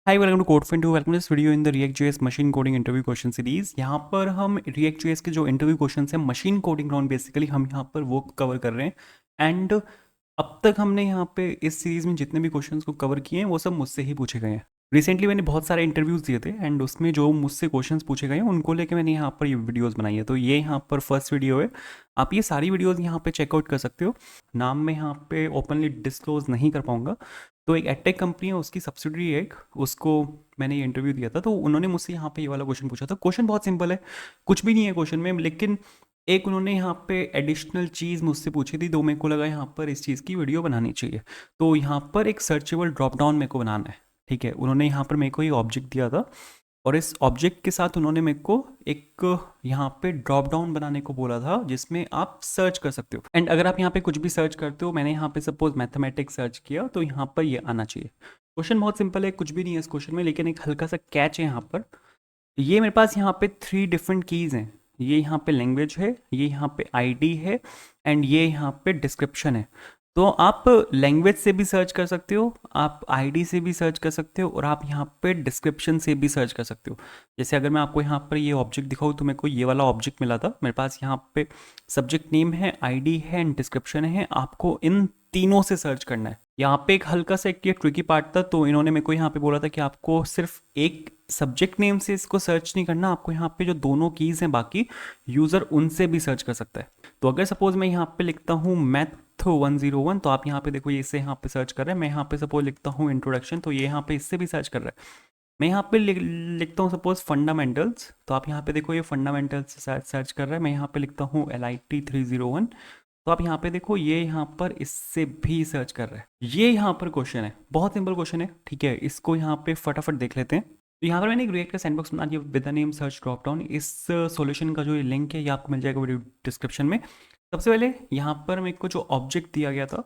Hi welcome to Codefin welcome this video in the React.js machine coding interview question series. यहाँ पर हम React.js के जो interview question हैं मशीन कोडिंग राउंड बेसिकली हम यहाँ पर वो कवर कर रहे हैं। एंड अब तक हमने यहाँ पे इस सीरीज में जितने भी क्वेश्चंस को कवर किए हैं वो सब मुझसे ही पूछे गए हैं। रिसेंटली मैंने बहुत सारे इंटरव्यूज़ दिए थे एंड उसमें जो मुझसे क्वेश्चंस पूछे गए हैं उनको लेके मैंने यहाँ पर ये वीडियोज़ बनाई है। तो ये यहाँ पर फर्स्ट वीडियो है। आप ये सारी वीडियोज़ यहाँ पे चेकआउट कर सकते हो। नाम मैं यहाँ पे ओपनली डिस्क्लोज नहीं कर पाऊंगा। तो एक एडटेक कंपनी है, उसकी सब्सिडरी है एक, उसको मैंने ये इंटरव्यू दिया था। तो उन्होंने मुझसे यहाँ पे ये वाला क्वेश्चन पूछा था। क्वेश्चन बहुत सिंपल है, कुछ भी नहीं है क्वेश्चन में, लेकिन एक उन्होंने यहाँ पे एडिशनल चीज़ मुझसे पूछी थी। तो मेरे को लगा यहाँ पर इस चीज़ की वीडियो बनानी चाहिए। तो यहाँ पर एक सर्चेबल ड्रॉप डाउन मेरे को बनाना है। ठीक है, उन्होंने यहाँ पर मेरे को ये ऑब्जेक्ट दिया था और इस ऑब्जेक्ट के साथ उन्होंने मेरे को एक यहाँ पे ड्रॉप डाउन बनाने को बोला था जिसमें आप सर्च कर सकते हो। एंड अगर आप यहाँ पे कुछ भी सर्च करते हो, मैंने यहाँ पे सपोज मैथमेटिक्स सर्च किया तो यहाँ पर ये आना चाहिए। क्वेश्चन बहुत सिंपल है, कुछ भी नहीं है इस क्वेश्चन में, लेकिन एक हल्का सा कैच है यहाँ पर। ये मेरे पास यहाँ पे 3 डिफरेंट कीज़ हैं। ये यहाँ पे लैंग्वेज है, ये यहाँ पे आईडी है एंड ये यहाँ पे डिस्क्रिप्शन है। तो आप लैंग्वेज से भी सर्च कर सकते हो, आप आईडी से भी सर्च कर सकते हो और आप यहाँ पे डिस्क्रिप्शन से भी सर्च कर सकते हो। जैसे अगर मैं आपको यहाँ पर ये ऑब्जेक्ट दिखाऊँ तो मेरे को ये वाला ऑब्जेक्ट मिला था। मेरे पास यहाँ पे सब्जेक्ट नेम है, आईडी है एंड डिस्क्रिप्शन है। आपको इन तीनों से सर्च करना है। यहाँ पे एक हल्का सा एक ये ट्रिकी पार्ट था। तो इन्होंने मेरे को यहाँ पे बोला था कि आपको सिर्फ एक सब्जेक्ट नेम से इसको सर्च नहीं करना, आपको यहाँ पे जो दोनों कीज़ हैं बाकी यूज़र उनसे भी सर्च कर सकता है। तो अगर सपोज मैं यहाँ पे लिखता हूँ मैथ 101, तो आप यहाँ पे देखो ये इससे यहाँ पे सर्च कर रहे हैं। मैं यहाँ पे सपोज लिखता हूँ इंट्रोडक्शन, तो ये यहाँ पे इससे भी सर्च कर रहा है। मैं यहाँ पे लिखता हूँ सपोज फंडामेंटल्स, तो आप यहाँ पे देखो ये फंडामेंटल्स सर्च कर रहा है। मैं यहाँ पे लिखता हूँ LIT 301, तो आप यहाँ पे देखो ये यहाँ पर इससे भी सर्च कर रहा है। ये यहाँ पर क्वेश्चन है, बहुत सिंपल क्वेश्चन है। ठीक है, इसको यहाँ पे फटाफट देख लेते हैं। तो यहाँ पर मैंने एक रिएक्ट का सैंडबॉक्स बना दिया with the name search drop down. इस सॉल्यूशन का जो ये लिंक है ये आपको मिल जाएगा वीडियो डिस्क्रिप्शन में। सबसे पहले यहाँ पर मेरे को जो ऑब्जेक्ट दिया गया था,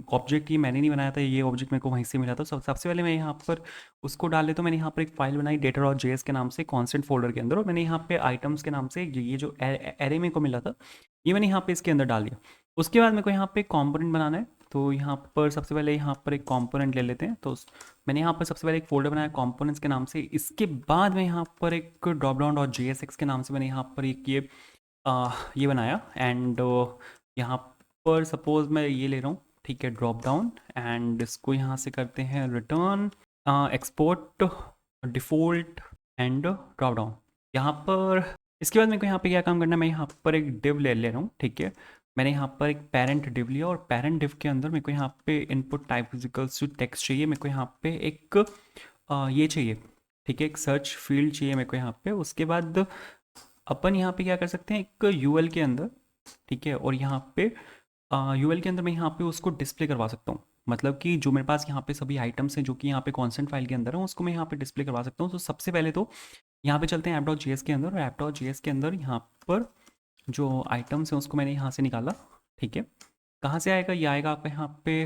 ऑब्जेक्ट ये मैंने नहीं बनाया था, ये ऑब्जेक्ट मेरे को वहीं से मिला था। सबसे पहले मैं यहाँ पर उसको डाल लेता हूँ। मैंने यहाँ पर एक फाइल बनाई data.js के नाम से कॉन्स्टेंट फोल्डर के अंदर, और मैंने यहाँ पे आइटम्स के नाम से ये जो एरे मेरे को मिला था ये मैंने यहाँ पे इसके अंदर डाल दिया। उसके बाद मेरे को यहाँ पे कंपोनेंट बनाना है। तो यहाँ पर सबसे पहले यहाँ पर एक कंपोनेंट ले लेते हैं। तो मैंने यहाँ पर सबसे पहले एक फोल्डर बनाया कंपोनेंट्स के नाम से। इसके बाद मैं यहाँ पर एक ड्रॉप डाउन डॉट JSX के नाम से मैंने यहाँ पर एक ये बनाया। एंड यहाँ पर सपोज मैं ये ले रहा हूँ, ठीक है, ड्रॉप डाउन, एंड इसको यहाँ से करते हैं return export default and drop down. यहाँ पर इसके बाद मेरे को यहाँ पे क्या काम करना है, मैं यहाँ पर एक डिव ले रहा हूँ। ठीक है, मैंने यहाँ पर एक पेरेंट डिव लिया और पेरेंट डिव के अंदर मेरे को यहाँ पे input type physicals to text चाहिए। मेरे को यहाँ पे एक ये चाहिए, ठीक है, एक सर्च फील्ड चाहिए मेरे को यहाँ पे। उसके बाद अपन यहाँ पे क्या कर सकते हैं, एक यूएल के अंदर, ठीक है, और यहाँ पे यूएल के अंदर मैं यहाँ पे उसको डिस्प्ले करवा सकता हूँ। मतलब कि जो मेरे पास यहाँ पे सभी आइटम्स हैं जो कि यहाँ पे कॉन्स्टेंट फाइल के अंदर है, उसको मैं यहाँ पे डिस्प्ले करवा सकता हूँ। तो सबसे पहले तो यहाँ पे चलते हैं app.js के अंदर, और app.js के अंदर यहाँ पर जो आइटम्स हैं उसको मैंने यहाँ से निकाला। ठीक है, कहाँ से आएगा, ये आएगा आपका यहाँ पे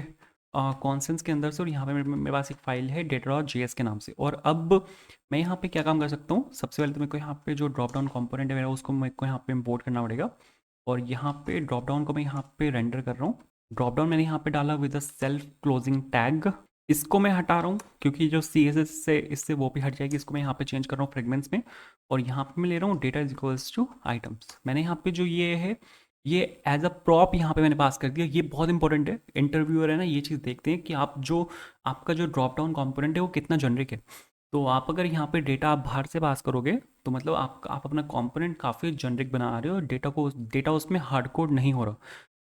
कॉन्स्टेंट्स के अंदर से, और यहाँ पे मेरे पास एक फाइल है data.js के नाम से। और अब मैं यहाँ पे क्या काम कर सकता हूँ, सबसे पहले तो मेरे को यहाँ पे जो ड्रॉप डाउन कॉम्पोनेंट है मेरा उसको मेरे को यहाँ पे इम्पोर्ट करना पड़ेगा। और यहाँ पे ड्रॉप डाउन को मैं यहाँ पे रेंडर कर रहा हूँ। ड्रॉप डाउन मैंने यहाँ पे डाला with a self closing tag. इसको मैं हटा रहा हूँ क्योंकि जो CSS से इससे वो भी हट जाएगी। इसको मैं यहाँ पे चेंज कर रहा हूँ फ्रेगमेंट्स में, और यहाँ पे मैं ले रहा हूँ data is equals to items. मैंने यहाँ पे जो ये है ये एज अ प्रॉप यहाँ पे मैंने पास कर दिया। ये बहुत इंपॉर्टेंट है, इंटरव्यूअर है ना, ये चीज़ देखते हैं कि आप जो आपका जो ड्रॉप डाउन कॉम्पोनेंट है वो कितना जनरिक है। तो आप अगर यहाँ पे डेटा आप बाहर से पास करोगे तो मतलब आप अपना कंपोनेंट काफ़ी जनरिक बना रहे हो, और डेटा उसमें हार्ड कोड नहीं हो रहा।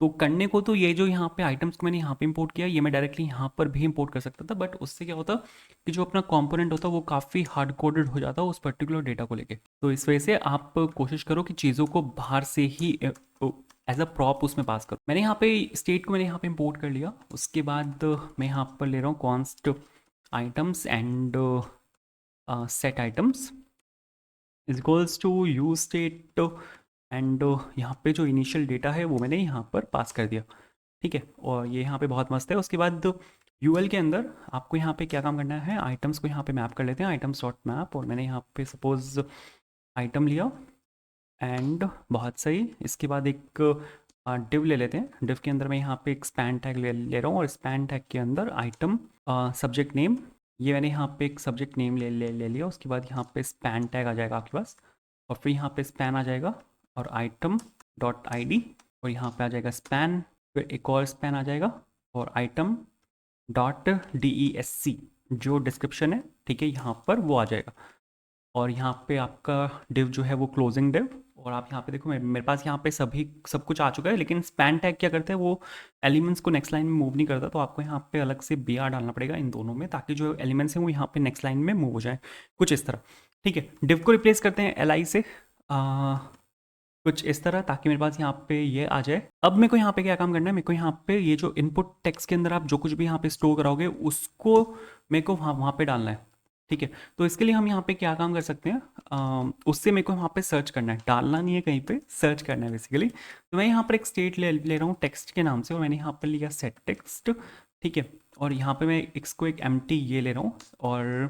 तो करने को तो ये जो यहाँ पे आइटम्स को मैंने यहाँ पे इंपोर्ट किया, ये मैं डायरेक्टली यहाँ पर भी इंपोर्ट कर सकता था, बट उससे क्या होता कि जो अपना कंपोनेंट होता वो काफ़ी हार्ड कोडेड हो जाता उस पर्टिकुलर डेटा को लेके। तो इस वजह से आप कोशिश करो कि चीज़ों को बाहर से ही एज अ प्रॉप उसमें पास करो। मैंने यहाँ पे स्टेट को मैंने यहाँ पे इंपोर्ट कर लिया। उसके बाद मैं यहाँ पर ले रहा हूँ const items and set items is equals to use state, and यहाँ पे जो इनिशियल डेटा है वो मैंने यहाँ पर पास कर दिया। ठीक है, और ये यहाँ पे बहुत मस्त है। उसके बाद यूएल के अंदर आपको यहाँ पे क्या काम करना है, आइटम्स को यहाँ पे मैप कर लेते हैं, आइटम्स डॉट मैप। और मैंने यहाँ पे सपोज आइटम लिया एंड बहुत सही। इसके बाद एक डिव ले लेते हैं। डिव के अंदर मैं यहाँ पे एक स्पैन टैग ले रहा हूँ, और स्पैन टैग के अंदर आइटम सब्जेक्ट नेम ये मैंने यहाँ पे एक सब्जेक्ट नेम ले लिया, उसके बाद यहाँ पे स्पैन टैग आ जाएगा आपके पास, और फिर यहाँ पे स्पैन आ जाएगा और आइटम डॉट ID, और यहाँ पे आ जाएगा स्पैन, फिर एक और स्पैन आ जाएगा और आइटम डॉट DESC जो डिस्क्रिप्शन है, ठीक है, यहाँ पर वो आ जाएगा। और यहाँ पे आपका डिव जो है वो क्लोजिंग डिव, और आप यहाँ पे देखो मेरे पास यहाँ पे सब कुछ आ चुका है, लेकिन स्पैन टैग क्या करते हैं, वो एलिमेंट्स को नेक्स्ट लाइन में मूव नहीं करता, तो आपको यहाँ पे अलग से BR डालना पड़ेगा इन दोनों में, ताकि जो एलिमेंट्स हैं वो यहाँ पे नेक्स्ट लाइन में मूव हो जाए, कुछ इस तरह। ठीक है, डिव को रिप्लेस करते हैं LI से, कुछ इस तरह, ताकि मेरे पास यहाँ पे ये आ जाए। अब मेरे को यहाँ पे क्या काम करना है, मेरे को यहाँ पे ये जो इनपुट टेक्स्ट के अंदर आप जो कुछ भी यहाँ पे स्टोर कराओगे उसको मेरे को वहाँ पे डालना है। ठीक है, तो इसके लिए हम यहाँ पे क्या काम कर सकते हैं, उससे मेरे को वहाँ पे सर्च करना है, डालना नहीं है कहीं पे, सर्च करना है बेसिकली। तो मैं यहाँ पर एक स्टेट ले रहा हूँ टेक्स्ट के नाम से, और मैंने यहाँ पर लिया सेट टेक्स्ट। ठीक है, और यहाँ पे मैं इसको एक एम्प्टी ये ले रहा हूँ, और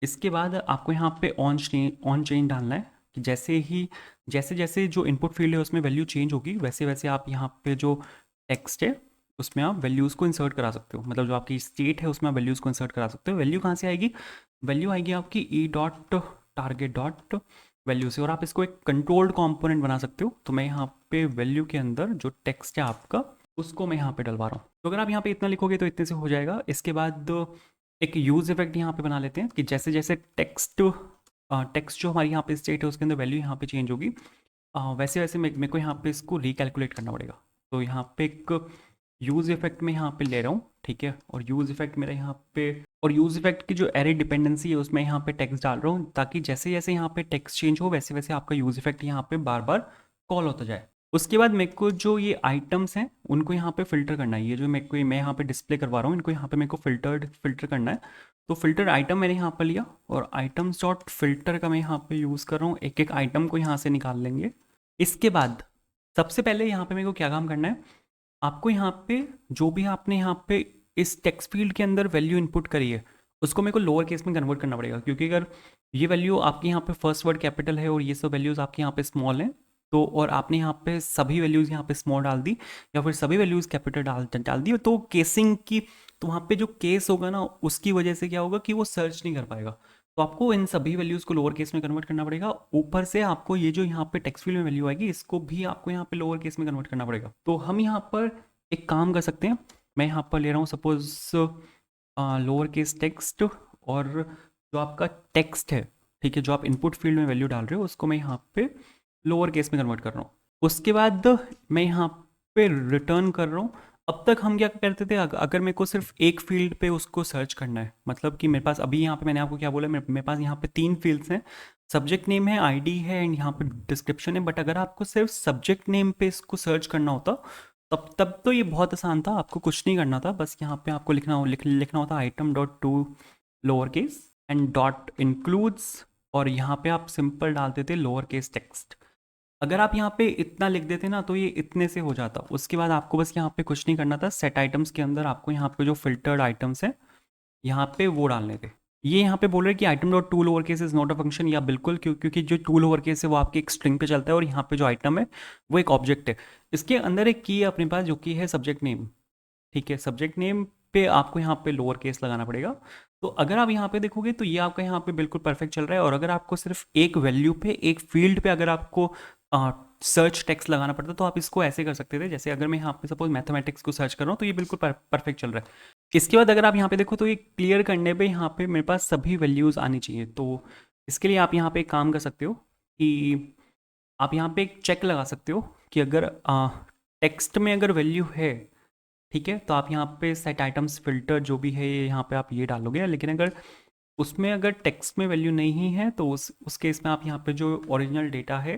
इसके बाद आपको यहाँ पे ऑन चेंज डालना है कि जैसे जैसे जो इनपुट फील्ड है उसमें वैल्यू चेंज होगी, वैसे वैसे आप यहाँ पे जो टेक्स्ट है उसमें आप वैल्यूज़ को इंसर्ट करा सकते हो, मतलब जो आपकी स्टेट है उसमें आप वैल्यूज़ को इंसर्ट करा सकते हो। वैल्यू कहाँ से आएगी, वैल्यू आएगी आपकी e.target.value से, और आप इसको एक कंट्रोल्ड कंपोनेंट बना सकते हो। तो मैं यहाँ पे वैल्यू के अंदर जो टेक्स्ट है आपका उसको मैं यहाँ पे डलवा रहा हूँ। तो अगर आप यहाँ पे इतना लिखोगे तो इतने से हो जाएगा। इसके बाद एक यूज इफेक्ट यहाँ पे बना लेते हैं कि जैसे जैसे टेक्स्ट जो हमारी यहाँ पे स्टेट है उसके अंदर वैल्यू यहाँ पे चेंज होगी, वैसे वैसे मेरे को यहाँ पे इसको रिकैलकुलेट करना पड़ेगा। तो यहाँ पे एक यूज इफेक्ट में यहाँ पे ले रहा हूँ, ठीक है, और यूज इफेक्ट मेरा यहाँ पे, और यूज इफेक्ट की जो एरे डिपेंडेंसी है उसमें यहाँ पे टेक्स्ट डाल रहा हूँ, ताकि जैसे जैसे यहाँ पे टेक्स्ट चेंज हो वैसे वैसे आपका यूज इफेक्ट यहाँ पे बार बार कॉल होता जाए। उसके बाद मेरे को जो ये आइटम्स हैं उनको यहाँ पे फिल्टर करना है, ये जो मैं यहाँ पे डिस्प्ले करवा रहा हूँ इनको यहाँ पे मेरे को फिल्टर करना है। तो फिल्टर आइटम मैंने यहाँ पर लिया, और आइटम्स डॉट फिल्टर का मैं यहाँ पे यूज़ कर रहा हूँ, एक एक आइटम को यहाँ से निकाल लेंगे। इसके बाद सबसे पहले यहाँ पे मेरे को क्या काम करना है, आपको यहाँ पे जो भी आपने यहाँ पे इस टेक्स्ट फील्ड के अंदर वैल्यू इनपुट करी है उसको मेरे को लोअर केस में कन्वर्ट करना पड़ेगा, क्योंकि अगर ये वैल्यू आपके यहाँ पे फर्स्ट वर्ड कैपिटल है और ये सब वैल्यूज़ आपके यहाँ पे स्मॉल हैं, तो और आपने यहाँ पे सभी वैल्यूज़ यहाँ पे स्मॉल डाल दी या फिर सभी वैल्यूज़ कैपिटल डाल दी, तो केसिंग की, तो वहाँ पे जो केस होगा ना उसकी वजह से क्या होगा कि वो सर्च नहीं कर पाएगा। तो आपको इन सभी वैल्यूज़ को लोअर केस में कन्वर्ट करना पड़ेगा। ऊपर से आपको ये जो यहाँ पे टेक्स्ट फील्ड में वैल्यू आएगी इसको भी आपको यहाँ पे लोअर केस में कन्वर्ट करना पड़ेगा। तो हम यहाँ पर एक काम कर सकते हैं, मैं यहाँ पर ले रहा हूँ सपोज लोअर केस टेक्स्ट, और जो आपका टेक्स्ट है, ठीक है, जो आप इनपुट फील्ड में वैल्यू डाल रहे हो उसको मैं यहाँ पे लोअर केस में कन्वर्ट कर रहा हूँ। उसके बाद मैं यहाँ पे रिटर्न कर रहा हूँ। अब तक हम क्या करते थे, अगर मेरे को सिर्फ एक फील्ड पे उसको सर्च करना है, मतलब कि मेरे पास अभी यहाँ पे मैंने आपको क्या बोला, मेरे पास यहाँ पे 3 फील्ड्स हैं, सब्जेक्ट नेम है, ID है एंड यहाँ पे डिस्क्रिप्शन है। बट अगर आपको सिर्फ सब्जेक्ट नेम पे इसको सर्च करना होता तब तो ये बहुत आसान था, आपको कुछ नहीं करना था, बस यहाँ पे आपको लिखना होता item dot to lower case and dot includes, और यहाँ पे आप सिंपल डालते थे लोअर केस टेक्स्ट। अगर आप यहाँ पे इतना लिख देते ना तो ये इतने से हो जाता। उसके बाद आपको बस यहाँ पे कुछ नहीं करना था, सेट आइटम्स के अंदर आपको यहाँ पे जो फिल्टर्ड आइटम्स हैं यहाँ पे वो डालने थे। ये यहाँ पे बोल रहे हैं कि item dot to lower case is not a function, या बिल्कुल, क्योंकि जो टू लोअर केस है वो आपकी एक स्ट्रिंग पे चलता है, और यहाँ पे जो आइटम है वो एक ऑब्जेक्ट है। इसके अंदर एक की है अपने पास जो की है सब्जेक्ट नेम, ठीक है, सब्जेक्ट नेम पे आपको यहाँ पे लोअर केस लगाना पड़ेगा। तो अगर आप यहाँ पे देखोगे तो ये आपका यहाँ पे बिल्कुल परफेक्ट चल रहा है। और अगर आपको सिर्फ एक वैल्यू पे एक फील्ड पे अगर आपको सर्च टेक्स्ट लगाना पड़ता तो आप इसको ऐसे कर सकते थे, जैसे अगर मैं यहाँ पे सपोज मैथमेटिक्स को सर्च कर रहा हूँ तो ये बिल्कुल परफेक्ट चल रहा है। इसके बाद अगर आप यहाँ पे देखो तो ये क्लियर करने पे यहाँ पे मेरे पास सभी वैल्यूज़ आनी चाहिए। तो इसके लिए आप यहाँ पे एक काम कर सकते हो कि आप यहाँ पे एक चेक लगा सकते हो कि अगर टेक्स्ट में अगर वैल्यू है, ठीक है, तो आप यहाँ पे सेट आइटम्स फिल्टर जो भी है यहाँ पे आप ये डालोगे। लेकिन अगर उसमें अगर टेक्स्ट में वैल्यू नहीं है तो उस केस में आप यहाँ पे जो ओरिजिनल डेटा है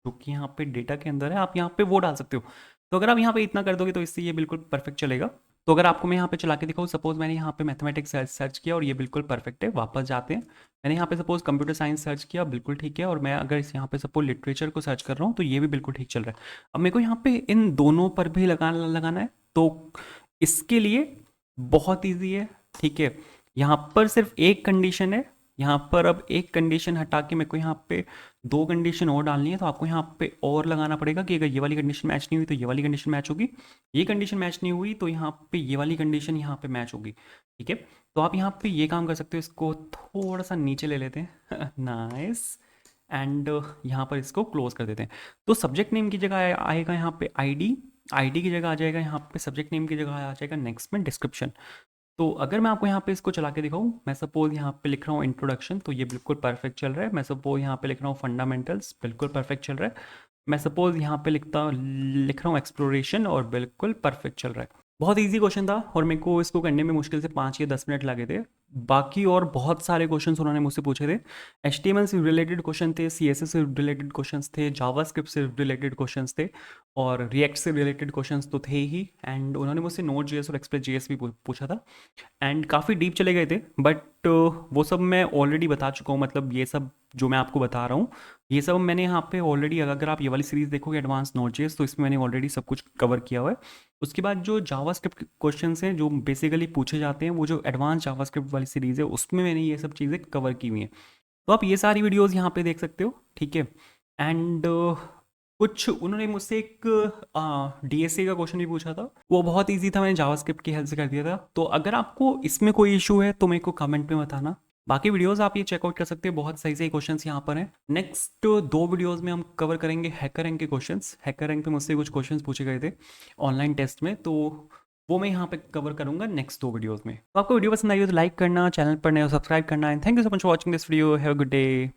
जो कि यहाँ पे डेटा के अंदर है आप यहाँ पे वो डाल सकते हो। तो अगर आप यहाँ पे इतना कर दोगे तो इससे ये बिल्कुल परफेक्ट चलेगा। तो अगर आपको मैं यहाँ पे चला के दिखाऊँ, सपोज मैंने यहाँ पे मैथमेटिक्स सर्च किया और ये बिल्कुल परफेक्ट है, वापस जाते हैं, मैंने यहाँ पे सपोज कंप्यूटर साइंस सर्च किया, बिल्कुल ठीक है, और मैं अगर इस यहाँ पे सपोज लिटरेचर को सर्च कर रहा हूँ तो ये भी बिल्कुल ठीक चल रहा है। अब मेरे को यहाँ पे इन दोनों पर भी लगाना है, तो इसके लिए बहुत ईजी है, ठीक है, यहाँ पर सिर्फ एक कंडीशन है, यहाँ पर अब एक कंडीशन हटा के मेरे को यहाँ पे 2 कंडीशन और डालनी है, तो आपको यहाँ पे और लगाना पड़ेगा कि अगर ये वाली कंडीशन मैच नहीं हुई तो ये वाली कंडीशन मैच होगी, ये कंडीशन मैच नहीं हुई तो यहाँ पे ये वाली कंडीशन यहाँ पे मैच होगी। ठीक है, तो आप यहाँ पे ये काम कर सकते हो, इसको थोड़ा सा नीचे ले लेते हैं नाइस, एंड यहाँ पर इसको क्लोज कर देते हैं। तो सब्जेक्ट नेम की जगह आएगा यहाँ पे आईडी, आईडी की जगह आ जाएगा यहाँ पे सब्जेक्ट नेम की जगह आ जाएगा नेक्स्ट में डिस्क्रिप्शन। तो अगर मैं आपको यहाँ पे इसको चला के दिखाऊँ, मैं सपोज यहाँ पे लिख रहा हूँ इंट्रोडक्शन, तो ये बिल्कुल परफेक्ट चल रहा है। मैं सपोज यहाँ पे लिख रहा हूँ फंडामेंटल्स, बिल्कुल परफेक्ट चल रहा है। मैं सपोज यहाँ पे लिख रहा हूँ एक्सप्लोरेशन, और बिल्कुल परफेक्ट चल रहा है। बहुत इजी क्वेश्चन था और मेरे को इसको करने में मुश्किल से 5 या 10 मिनट लगे थे। बाकी और बहुत सारे क्वेश्चंस उन्होंने मुझसे पूछे थे। HTML से रिलेटेड क्वेश्चन थे, CSS से रिलेटेड क्वेश्चंस थे, जावास्क्रिप्ट से रिलेटेड क्वेश्चंस थे, और रिएक्ट से रिलेटेड क्वेश्चंस तो थे ही। एंड उन्होंने मुझसे Node.js और Express.js भी पूछा था, एंड काफ़ी डीप चले गए थे, बट वो सब मैं ऑलरेडी बता चुका हूँ। मतलब ये सब जो मैं आपको बता रहा हूँ, ये सब मैंने यहाँ पे ऑलरेडी, अगर आप ये वाली सीरीज़ देखोगे एडवांस Node.js, तो इसमें मैंने ऑलरेडी सब कुछ कवर किया हुआ है। उसके बाद जो जावास्क्रिप्ट क्वेश्चंस हैं जो बेसिकली पूछे जाते हैं, वो जो एडवांस जावास्क्रिप्ट वाली सीरीज़ है उसमें मैंने ये सब चीज़ें कवर की हुई हैं। तो आप ये सारी वीडियोज़ यहाँ पे देख सकते हो। ठीक है, एंड कुछ उन्होंने मुझसे एक DSA का क्वेश्चन भी पूछा था, वो बहुत इजी था, मैंने जावास्क्रिप्ट की हेल्प से कर दिया था। तो अगर आपको इसमें कोई इशू है तो मेरे को कमेंट में बताना। बाकी वीडियोस आप ये चेकआउट कर सकते हैं, बहुत सही सही क्वेश्चंस यहाँ पर हैं। नेक्स्ट 2 वीडियोस में हम कवर करेंगे हैकर रैंक के क्वेश्चंस। हैकर रैंक पे मुझसे कुछ क्वेश्चंस पूछे गए थे ऑनलाइन टेस्ट में, तो वो मैं यहाँ पे कवर करूंगा नेक्स्ट 2 वीडियोस में। तो आपको वीडियो पसंद आई हो तो लाइक करना, चैनल पर नए हो सब्सक्राइब करना, and thank you so much for watching this video. Have a good day.